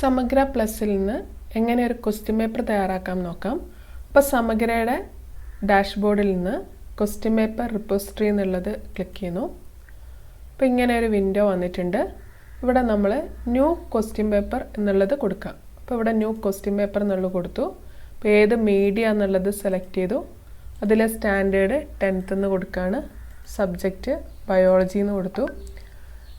സമഗ്ര പ്ലസിൽ നിന്ന് എങ്ങനെ ഒരു ക്വസ്റ്റ്യൻ പേപ്പർ തയ്യാറാക്കാം നോക്കാം. അപ്പോൾ സമഗ്രയുടെ ഡാഷ്ബോർഡിൽ നിന്ന് ക്വസ്റ്റ്യൻ പേപ്പർ റിപ്പോസിറ്ററി എന്നുള്ളത് ക്ലിക്ക് ചെയ്യുന്നു. അപ്പോൾ ഇങ്ങനെ ഒരു വിൻഡോ വന്നിട്ടുണ്ട്. ഇവിടെ നമ്മൾ ന്യൂ ക്വസ്റ്റ്യൻ പേപ്പർ എന്നുള്ളത് കൊടുക്കാം. അപ്പോൾ ഇവിടെ ന്യൂ ക്വസ്റ്റ്യൻ പേപ്പർ എന്നുള്ളത് കൊടുത്തു. അപ്പോൾ ഏത് മീഡിയ എന്നുള്ളത് സെലക്ട് ചെയ്തു. അതിലെ സ്റ്റാൻഡേർഡ് 10th എന്ന് കൊടുക്കുകയാണ്. സബ്ജക്റ്റ് ബയോളജി എന്ന് കൊടുത്തു.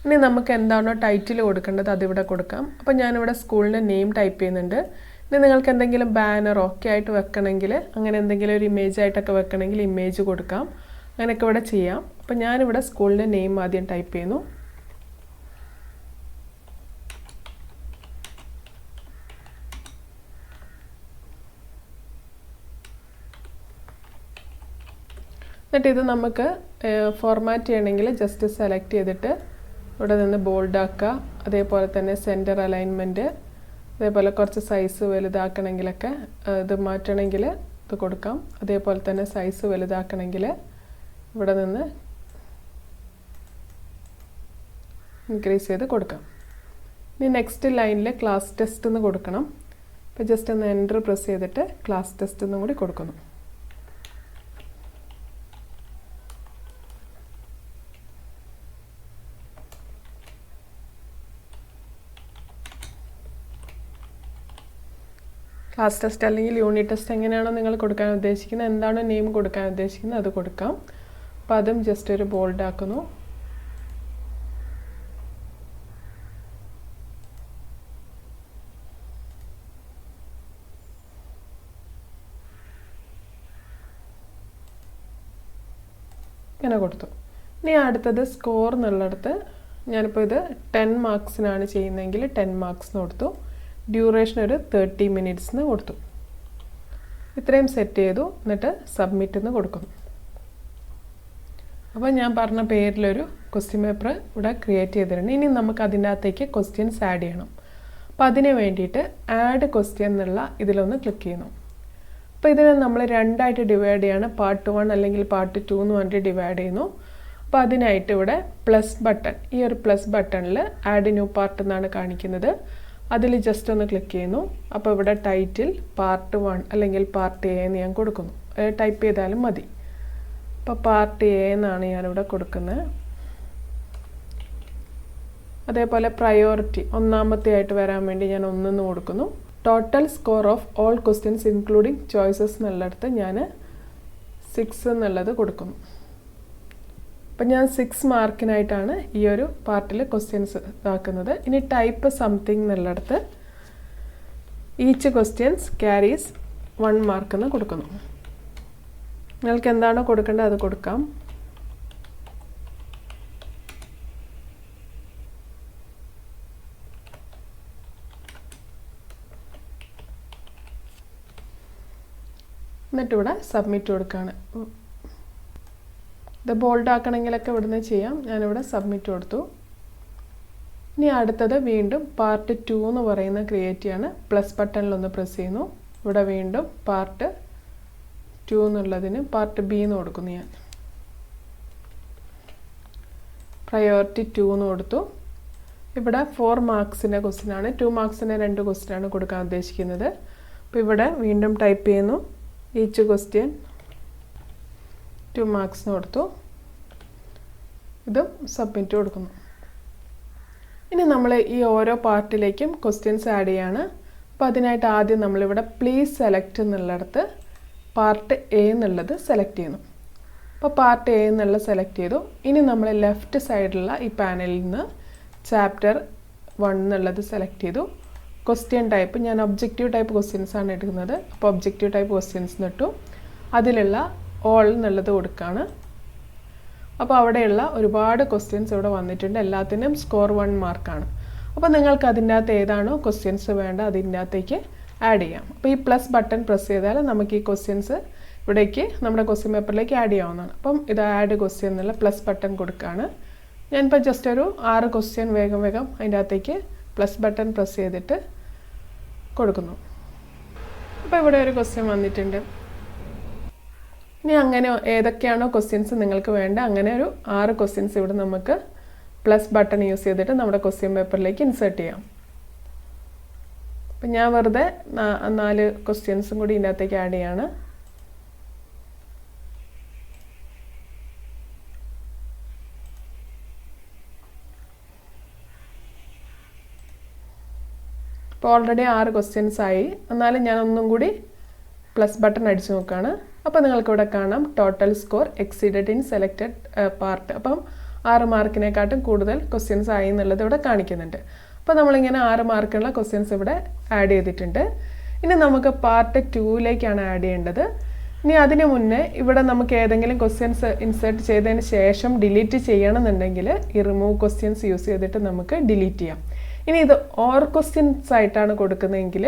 ഇനി നമുക്ക് എന്താണോ ടൈറ്റിൽ കൊടുക്കേണ്ടത് അതിവിടെ കൊടുക്കാം. അപ്പോൾ ഞാനിവിടെ സ്കൂളിൻ്റെ നെയിം ടൈപ്പ് ചെയ്യുന്നുണ്ട്. ഇനി നിങ്ങൾക്ക് എന്തെങ്കിലും ബാനറോ ഒക്കെ ആയിട്ട് വെക്കണമെങ്കിൽ, അങ്ങനെ എന്തെങ്കിലും ഒരു ഇമേജ് ആയിട്ടൊക്കെ വെക്കണമെങ്കിൽ ഇമേജ് കൊടുക്കാം. അങ്ങനെയൊക്കെ ഇവിടെ ചെയ്യാം. അപ്പോൾ ഞാനിവിടെ സ്കൂളിൻ്റെ നെയിം ആദ്യം ടൈപ്പ് ചെയ്യുന്നു. എന്നിട്ട് ഇത് നമുക്ക് ഫോർമാറ്റ് ചെയ്യണമെങ്കിൽ ജസ്റ്റ് സെലക്ട് ചെയ്തിട്ട് ഇവിടെ നിന്ന് ബോൾഡ് ആക്കുക. അതേപോലെ തന്നെ സെൻറ്റർ അലൈൻമെൻറ്റ്, അതേപോലെ കുറച്ച് സൈസ് വലുതാക്കണമെങ്കിലൊക്കെ ഇത് മാറ്റണമെങ്കിൽ ഇത് കൊടുക്കാം. അതേപോലെ തന്നെ സൈസ് വലുതാക്കണമെങ്കിൽ ഇവിടെ നിന്ന് ഇൻക്രീസ് ചെയ്ത് കൊടുക്കാം. ഇനി നെക്സ്റ്റ് ലൈനിൽ ക്ലാസ് ടെസ്റ്റ് എന്ന് കൊടുക്കണം. അപ്പോൾ ജസ്റ്റ് ഒന്ന് എൻ്റർ പ്രസ് ചെയ്തിട്ട് ക്ലാസ് ടെസ്റ്റ് എന്നും കൂടി കൊടുക്കുന്നു. ക്ലാസ് ടെസ്റ്റ് അല്ലെങ്കിൽ യൂണിറ്റ് ടെസ്റ്റ് എങ്ങനെയാണോ നിങ്ങൾ കൊടുക്കാൻ ഉദ്ദേശിക്കുന്നത്, എന്താണോ നെയിം കൊടുക്കാൻ ഉദ്ദേശിക്കുന്നത് അത് കൊടുക്കാം. അപ്പോൾ അതും ജസ്റ്റ് ഒരു ബോൾഡ് ആക്കുന്നു. ഇങ്ങനെ കൊടുത്തു. ഇനി അടുത്തത് സ്കോർ എന്നുള്ളിടത്ത് ഞാനിപ്പോൾ ഇത് 10 മാർക്സിനാണ് ചെയ്യുന്നതെങ്കിൽ 10 മാർക്സിന് കൊടുത്തു. ഡ്യൂറേഷൻ ഒരു 30 മിനിറ്റ്സിന് കൊടുത്തു. ഇത്രയും സെറ്റ് ചെയ്തു. എന്നിട്ട് സബ്മിറ്റ് എന്ന് കൊടുക്കുന്നു. അപ്പോൾ ഞാൻ പറഞ്ഞ പേരിലൊരു ക്വസ്റ്റ്യൻ പേപ്പർ ഇവിടെ ക്രിയേറ്റ് ചെയ്തിട്ടുണ്ട്. ഇനി നമുക്ക് അതിൻ്റെ അകത്തേക്ക് ക്വസ്റ്റ്യൻസ് ആഡ് ചെയ്യണം. അപ്പോൾ അതിന് വേണ്ടിയിട്ട് ആഡ് ക്വസ്റ്റ്യൻ എന്നുള്ള ഇതിലൊന്ന് ക്ലിക്ക് ചെയ്യുന്നു. അപ്പോൾ ഇതിനെ നമ്മൾ രണ്ടായിട്ട് ഡിവൈഡ് ചെയ്യാണ്. പാർട്ട് 1 അല്ലെങ്കിൽ പാർട്ട് 2 എന്ന് പറഞ്ഞിട്ട് ഡിവൈഡ് ചെയ്യുന്നു. അപ്പോൾ അതിനായിട്ട് ഇവിടെ പ്ലസ് ബട്ടൺ, ഈ ഒരു പ്ലസ് ബട്ടണിൽ ആഡ് ന്യൂ പാർട്ട് എന്നാണ് കാണിക്കുന്നത്. അതിൽ ജസ്റ്റ് ഒന്ന് ക്ലിക്ക് ചെയ്യുന്നു. അപ്പോൾ ഇവിടെ ടൈറ്റിൽ പാർട്ട് 1 അല്ലെങ്കിൽ പാർട്ട് എ എന്ന് ഞാൻ കൊടുക്കുന്നു. ടൈപ്പ് ചെയ്താലും മതി. അപ്പോൾ പാർട്ട് എ എന്നാണ് ഞാനിവിടെ കൊടുക്കുന്നത്. അതേപോലെ പ്രയോറിറ്റി ഒന്നാമത്തെ ആയിട്ട് വരാൻ വേണ്ടി ഞാൻ 1 കൊടുക്കുന്നു. Total score of all questions including choices എന്നുള്ളിടത്ത് ഞാൻ 6 എന്നുള്ളത് കൊടുക്കുന്നു. അപ്പം ഞാൻ 6 മാർക്കിനായിട്ടാണ് ഈ ഒരു പാർട്ടിൽ ക്വസ്റ്റ്യൻസ് ഇതാക്കുന്നത്. ഇനി ടൈപ്പ് സംതിങ് എന്നുള്ളിടത്ത് ഈച്ച് ക്വസ്റ്റ്യൻസ് ക്യാരീസ് 1 മാർക്ക് എന്ന് കൊടുക്കുന്നു. നിങ്ങൾക്ക് എന്താണോ കൊടുക്കേണ്ടത് അത് കൊടുക്കാം. എന്നിട്ടിവിടെ സബ്മിറ്റ് കൊടുക്കുകയാണ്. ഇത് ബോൾഡ് ആക്കണമെങ്കിലൊക്കെ ഇവിടുന്ന് ചെയ്യാം. ഞാനിവിടെ സബ്മിറ്റ് കൊടുത്തു. ഇനി അടുത്തത് വീണ്ടും പാർട്ട് 2 എന്ന് പറയുന്ന ക്രിയേറ്റ് ചെയ്യാണ്. പ്ലസ് ബട്ടണിലൊന്ന് പ്രസ് ചെയ്യുന്നു. ഇവിടെ വീണ്ടും പാർട്ട് 2 എന്നുള്ളതിന് പാർട്ട് ബി എന്ന് കൊടുക്കുന്നു. ഞാൻ പ്രയോറിറ്റി 2 എന്ന് കൊടുത്തു. ഇവിടെ 4 മാർക്സിൻ്റെ ക്വസ്റ്റ്യനാണ്. 2 മാർക്സിൻ്റെ 2 ക്വസ്റ്റ്യനാണ് കൊടുക്കാൻ ഉദ്ദേശിക്കുന്നത്. അപ്പോൾ ഇവിടെ വീണ്ടും ടൈപ്പ് ചെയ്യുന്നു. ഈച്ച് ക്വസ്റ്റ്യൻ 2 മാർക്സിന് കൊടുത്തു. ഇതും സബ്മിറ്റ് കൊടുക്കുന്നു. ഇനി നമ്മൾ ഈ ഓരോ പാർട്ടിലേക്കും ക്വസ്റ്റ്യൻസ് ആഡ് ചെയ്യാണ്. അപ്പോൾ അതിനായിട്ട് ആദ്യം നമ്മളിവിടെ പ്ലീസ് സെലക്ട് എന്നുള്ളിടത്ത് പാർട്ട് എ എന്നുള്ളത് സെലക്ട് ചെയ്യുന്നു. അപ്പോൾ പാർട്ട് എ എന്നുള്ളത് സെലക്ട് ചെയ്തു. ഇനി നമ്മൾ ലെഫ്റ്റ് സൈഡിലുള്ള ഈ പാനലിൽ നിന്ന് ചാപ്റ്റർ 1 എന്നുള്ളത് സെലക്ട് ചെയ്തു. ക്വസ്റ്റ്യൻ ടൈപ്പ് ഞാൻ ഒബ്ജക്റ്റീവ് ടൈപ്പ് ക്വസ്റ്റ്യൻസ് ആണ് എടുക്കുന്നത്. അപ്പോൾ ഒബ്ജക്റ്റീവ് ടൈപ്പ് ക്വസ്റ്റ്യൻസ് ഇട്ടു. അതിലുള്ള ഓൾ എന്നുള്ളത് കൊടുക്കുകയാണ്. അപ്പോൾ അവിടെയുള്ള ഒരുപാട് ക്വസ്റ്റ്യൻസ് ഇവിടെ വന്നിട്ടുണ്ട്. എല്ലാത്തിനും സ്കോർ 1 മാർക്കാണ്. അപ്പോൾ നിങ്ങൾക്ക് അതിൻ്റെ അകത്ത് ഏതാണോ ക്വസ്റ്റ്യൻസ് വേണ്ട അതിൻ്റെ അകത്തേക്ക് ആഡ് ചെയ്യാം. അപ്പോൾ ഈ പ്ലസ് ബട്ടൺ പ്രസ് ചെയ്താൽ നമുക്ക് ഈ ക്വസ്റ്റ്യൻസ് ഇവിടേക്ക് നമ്മുടെ ക്വസ്റ്റ്യൻ പേപ്പറിലേക്ക് ആഡ് ചെയ്യാവുന്നതാണ്. അപ്പം ഇത് ആഡ് ക്വസ്റ്റ്യൻ എന്നുള്ള പ്ലസ് ബട്ടൺ കൊടുക്കുകയാണ്. ഞാനിപ്പോൾ ജസ്റ്റ് ഒരു 6 ക്വസ്റ്റ്യൻ വേഗം അതിൻ്റെ അകത്തേക്ക് പ്ലസ് ബട്ടൺ പ്രസ് ചെയ്തിട്ട് കൊടുക്കുന്നു. അപ്പോൾ ഇവിടെ ഒരു ക്വസ്റ്റ്യൻ വന്നിട്ടുണ്ട്. ഇനി അങ്ങനെ ഏതൊക്കെയാണോ ക്വസ്റ്റ്യൻസ് നിങ്ങൾക്ക് വേണ്ട അങ്ങനെ ഒരു 6 ക്വസ്റ്റ്യൻസ് ഇവിടെ നമുക്ക് പ്ലസ് ബട്ടൺ യൂസ് ചെയ്തിട്ട് നമ്മുടെ ക്വസ്റ്റ്യൻ പേപ്പറിലേക്ക് ഇൻസേർട്ട് ചെയ്യാം. അപ്പം ഞാൻ വെറുതെ 4 ക്വസ്റ്റ്യൻസും കൂടി ഇതിൻ്റെ അകത്തേക്ക് ആഡ് ചെയ്യാണ്. ഇപ്പോൾ ഓൾറെഡി 6 ക്വസ്റ്റ്യൻസ് ആയി. എന്നാലും ഞാൻ ഒന്നും കൂടി പ്ലസ് ബട്ടൺ അടിച്ചു നോക്കുകയാണ്. അപ്പോൾ നിങ്ങൾക്കിവിടെ കാണാം total score exceeded in selected part. അപ്പം 6 മാർക്കിനെക്കാട്ടും കൂടുതൽ ക്വസ്റ്റ്യൻസ് ആയി എന്നുള്ളത് ഇവിടെ കാണിക്കുന്നുണ്ട്. അപ്പോൾ നമ്മളിങ്ങനെ 6 മാർക്കുള്ള ക്വസ്റ്റ്യൻസ് ഇവിടെ ആഡ് ചെയ്തിട്ടുണ്ട്. ഇനി നമുക്ക് പാർട്ട് 2ലേക്കാണ് ആഡ് ചെയ്യേണ്ടത്. ഇനി അതിന് മുന്നേ ഇവിടെ നമുക്ക് ഏതെങ്കിലും ക്വസ്റ്റ്യൻസ് ഇൻസേർട്ട് ചെയ്തതിന് ശേഷം ഡിലീറ്റ് ചെയ്യണമെന്നുണ്ടെങ്കിൽ ഈ റിമൂവ് ക്വസ്റ്റ്യൻസ് യൂസ് ചെയ്തിട്ട് നമുക്ക് ഡിലീറ്റ് ചെയ്യാം. ഇനി ഇത് ഓർ ക്വസ്റ്റ്യൻസ് ആയിട്ടാണ് കൊടുക്കുന്നതെങ്കിൽ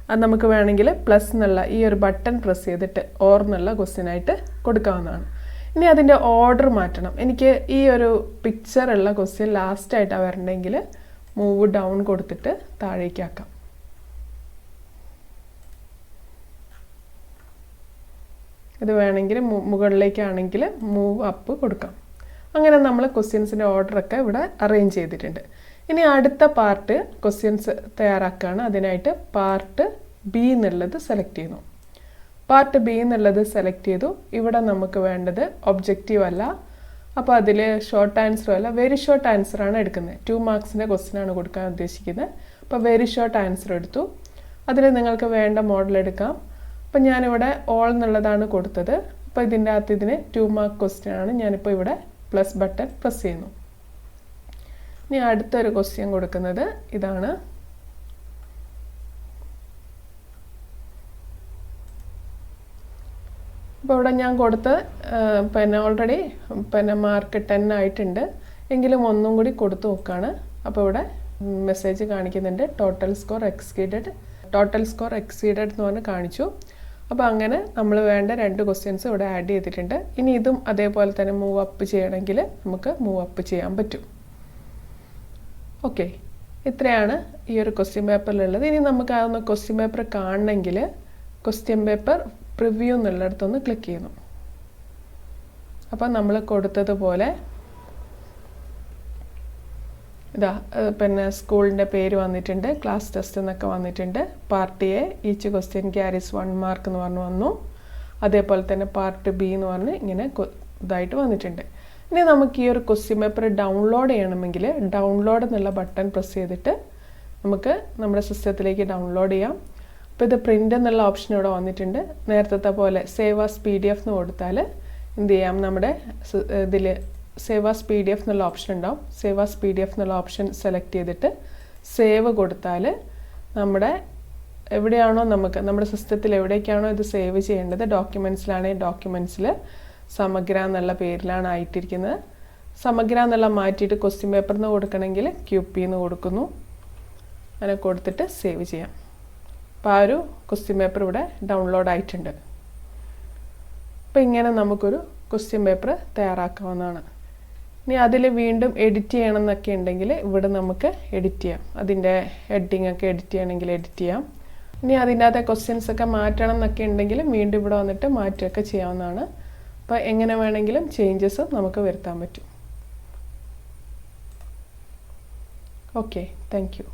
അത് നമുക്ക് വേണമെങ്കിൽ പ്ലസ് എന്നുള്ള ഈ ഒരു ബട്ടൺ പ്രസ് ചെയ്തിട്ട് ഓർ എന്നുള്ള ക്വസ്റ്റ്യനായിട്ട് കൊടുക്കാവുന്നതാണ്. ഇനി അതിൻ്റെ ഓർഡർ മാറ്റണം. എനിക്ക് ഈ ഒരു പിക്ചറുള്ള ക്വസ്റ്റ്യൻ ലാസ്റ്റായിട്ടാണ് വരണമെങ്കിൽ മൂവ് ഡൗൺ കൊടുത്തിട്ട് താഴേക്കാക്കാം. ഇത് വേണമെങ്കിൽ മുകളിലേക്കാണെങ്കിൽ മൂവ് അപ്പ് കൊടുക്കാം. അങ്ങനെ നമ്മൾ ക്വസ്റ്റ്യൻസിൻ്റെ ഓർഡറൊക്കെ ഇവിടെ അറേഞ്ച് ചെയ്തിട്ടുണ്ട്. ഇനി അടുത്ത പാർട്ട് ക്വസ്റ്റ്യൻസ് തയ്യാറാക്കുകയാണ്. അതിനായിട്ട് പാർട്ട് ബി എന്നുള്ളത് സെലക്ട് ചെയ്യുന്നു. പാർട്ട് ബി എന്നുള്ളത് സെലക്ട് ചെയ്തു. ഇവിടെ നമുക്ക് വേണ്ടത് ഒബ്ജക്റ്റീവ് അല്ല, അപ്പോൾ അതിൽ ഷോർട്ട് ആൻസറും അല്ല, വെരി ഷോർട്ട് ആൻസറാണ് എടുക്കുന്നത്. 2 മാർക്സിൻ്റെ ക്വസ്റ്റ്യനാണ് കൊടുക്കാൻ ഉദ്ദേശിക്കുന്നത്. അപ്പോൾ വെരി ഷോർട്ട് ആൻസർ എടുത്തു. അതിൽ നിങ്ങൾക്ക് വേണ്ട മോഡൽ എടുക്കാം. അപ്പം ഞാനിവിടെ ഓൾ എന്നുള്ളതാണ് കൊടുത്തത്. അപ്പോൾ ഇതിൻ്റെ അകത്ത് ഇതിന് 2 മാർക്ക് ക്വസ്റ്റ്യനാണ്. ഞാനിപ്പോൾ ഇവിടെ പ്ലസ് ബട്ടൺ പ്രസ് ചെയ്യുന്നു. ഇനി അടുത്തൊരു ക്വസ്റ്റ്യൻ കൊടുക്കുന്നത് ഇതാണ്. അപ്പോൾ ഇവിടെ ഞാൻ കൊടുത്ത ഓൾറെഡി മാർക്ക് 10 ആയിട്ടുണ്ട്. എങ്കിലും ഒന്നും കൂടി കൊടുത്തു നോക്കുകയാണ്. അപ്പോൾ ഇവിടെ മെസ്സേജ് കാണിക്കുന്നുണ്ട് ടോട്ടൽ സ്കോർ എക്സീഡഡ് എന്ന് പറഞ്ഞ് കാണിച്ചു. അപ്പോൾ അങ്ങനെ നമ്മൾ വേണ്ട 2 ക്വസ്റ്റ്യൻസ് ഇവിടെ ആഡ് ചെയ്തിട്ടുണ്ട്. ഇനി ഇതും അതേപോലെ തന്നെ മൂവ് അപ്പ് ചെയ്യണമെങ്കിൽ നമുക്ക് മൂവ് അപ്പ് ചെയ്യാൻ പറ്റും. ഓക്കെ, ഇത്രയാണ് ഈ ഒരു ക്വസ്റ്റ്യൻ പേപ്പറിലുള്ളത്. ഇനി നമുക്ക് അതൊന്ന് ക്വസ്റ്റ്യൻ പേപ്പർ കാണണമെങ്കിൽ ക്വസ്റ്റ്യൻ പേപ്പർ പ്രിവ്യൂ എന്നുള്ളിടത്തൊന്ന് ക്ലിക്ക് ചെയ്യുന്നു. അപ്പം നമ്മൾ കൊടുത്തതുപോലെ ഇതാ സ്കൂളിൻ്റെ പേര് വന്നിട്ടുണ്ട്, ക്ലാസ് ടെസ്റ്റ് എന്നൊക്കെ വന്നിട്ടുണ്ട്. Part A each question carries 1 mark എന്ന് പറഞ്ഞ് വന്നു. അതേപോലെ തന്നെ പാർട്ട് ബി എന്ന് പറഞ്ഞ് ഇങ്ങനെ ഇതായിട്ട് വന്നിട്ടുണ്ട്. ഇനി നമുക്ക് ഈ ഒരു ക്വസ്റ്റ്യൻ പേപ്പർ ഡൗൺലോഡ് ചെയ്യണമെങ്കിൽ ഡൗൺലോഡ് എന്നുള്ള ബട്ടൺ പ്രസ് ചെയ്തിട്ട് നമുക്ക് നമ്മുടെ സിസ്റ്റത്തിലേക്ക് ഡൗൺലോഡ് ചെയ്യാം. അപ്പോൾ ഇത് പ്രിൻ്റ് എന്നുള്ള ഓപ്ഷൻ ഇവിടെ വന്നിട്ടുണ്ട്. നേരത്തെ പോലെ സേവ് ആസ് PDF എന്ന് കൊടുത്താൽ എന്ത് ചെയ്യാം, നമ്മുടെ ഇതിൽ സേവ് ആസ് PDF എന്നുള്ള ഓപ്ഷൻ ഉണ്ടാവും. സേവ് ആസ് PDF എന്നുള്ള ഓപ്ഷൻ സെലക്ട് ചെയ്തിട്ട് സേവ് കൊടുത്താൽ നമ്മുടെ എവിടെയാണോ നമ്മുടെ സിസ്റ്റത്തിൽ എവിടേക്കാണോ ഇത് സേവ് ചെയ്യേണ്ടത്, ഡോക്യുമെൻറ്റ്സിലാണെങ്കിൽ ഡോക്യുമെൻറ്റ്സിൽ സമഗ്ര എന്നുള്ള പേരിലാണ് ആയിട്ടിരിക്കുന്നത്. സമഗ്ര എന്നുള്ള മാറ്റിയിട്ട് ക്വസ്റ്റ്യൻ പേപ്പർ എന്ന് കൊടുക്കണമെങ്കിൽ QP എന്ന് കൊടുക്കുന്നു. അങ്ങനെ കൊടുത്തിട്ട് സേവ് ചെയ്യാം. അപ്പോൾ ആ ഒരു ക്വസ്റ്റ്യൻ പേപ്പർ ഇവിടെ ഡൗൺലോഡ് ആയിട്ടുണ്ട്. അപ്പോൾ ഇങ്ങനെ നമുക്കൊരു ക്വസ്റ്റ്യൻ പേപ്പർ തയ്യാറാക്കാവുന്നതാണ്. ഇനി അതിൽ വീണ്ടും എഡിറ്റ് ചെയ്യണം എന്നൊക്കെ ഉണ്ടെങ്കിൽ ഇവിടെ നമുക്ക് എഡിറ്റ് ചെയ്യാം. അതിൻ്റെ ഹെഡിങ് ഒക്കെ എഡിറ്റ് ചെയ്യണമെങ്കിൽ എഡിറ്റ് ചെയ്യാം. ഇനി അതിൻ്റെ അകത്തെ ക്വസ്റ്റ്യൻസ് ഒക്കെ മാറ്റണം എന്നൊക്കെ ഉണ്ടെങ്കിൽ വീണ്ടും ഇവിടെ വന്നിട്ട് മാറ്റുകയൊക്കെ ചെയ്യാവുന്നതാണ്. അപ്പോൾ എങ്ങനെ വേണമെങ്കിലും ചേഞ്ചസ് നമുക്ക് വരുത്താൻ പറ്റും. Okay, thank you.